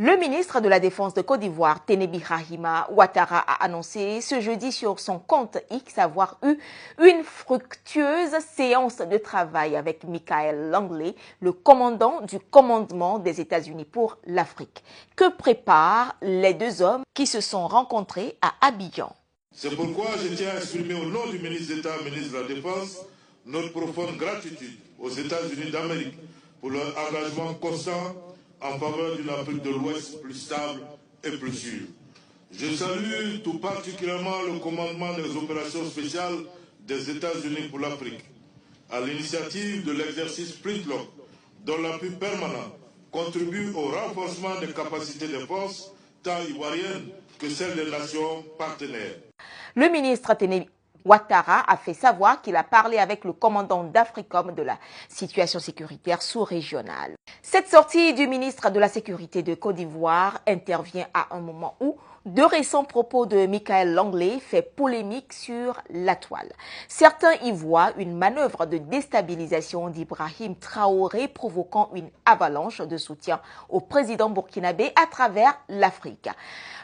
Le ministre de la Défense de Côte d'Ivoire, Tenebi Rahima Ouattara, a annoncé ce jeudi sur son compte X avoir eu une fructueuse séance de travail avec Michael Langley, le commandant du commandement des États-Unis pour l'Afrique. Que préparent les deux hommes qui se sont rencontrés à Abidjan? C'est pourquoi je tiens à exprimer au nom du ministre d'État, ministre de la Défense, notre profonde gratitude aux États-Unis d'Amérique pour leur engagement constant en faveur d'une Afrique de l'Ouest plus stable et plus sûre. Je salue tout particulièrement le commandement des opérations spéciales des États-Unis pour l'Afrique, à l'initiative de l'exercice Flintlock, dont l'appui permanent contribue au renforcement des capacités des forces, tant ivoiriennes que celles des nations partenaires. Le ministre Tenebi Ouattara a fait savoir qu'il a parlé avec le commandant d'Africom de la situation sécuritaire sous-régionale. Cette sortie du ministre de la Sécurité de Côte d'Ivoire intervient à un moment où de récents propos de Michael Langley fait polémique sur la toile. Certains y voient une manœuvre de déstabilisation d'Ibrahim Traoré provoquant une avalanche de soutien au président burkinabé à travers l'Afrique.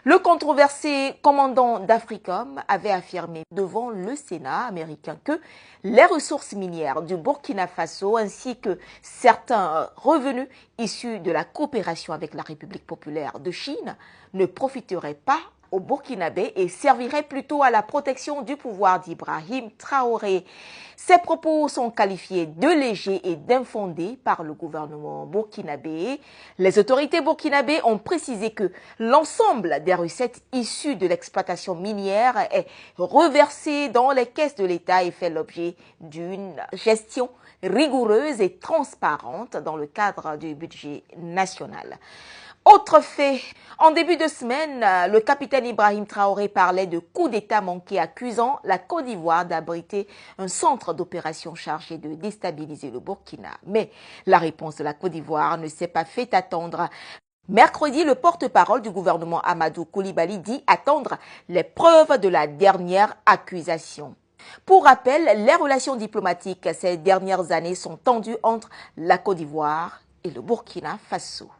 Le controversé commandant d'Africom avait affirmé devant le Sénat américain que les ressources minières du Burkina Faso ainsi que certains revenus issus de la coopération avec la République populaire de Chine ne profiteraient pas au Burkinabé et servirait plutôt à la protection du pouvoir d'Ibrahim Traoré. Ces propos sont qualifiés de légers et d'infondés par le gouvernement burkinabé. Les autorités burkinabées ont précisé que l'ensemble des recettes issues de l'exploitation minière est reversé dans les caisses de l'État et fait l'objet d'une gestion rigoureuse et transparente dans le cadre du budget national. Autre fait, en début de semaine, le capitaine Ibrahim Traoré parlait de coup d'État manqué accusant la Côte d'Ivoire d'abriter un centre d'opération chargé de déstabiliser le Burkina. Mais la réponse de la Côte d'Ivoire ne s'est pas fait attendre. Mercredi, le porte-parole du gouvernement Amadou Coulibaly dit attendre les preuves de la dernière accusation. Pour rappel, les relations diplomatiques ces dernières années sont tendues entre la Côte d'Ivoire et le Burkina Faso.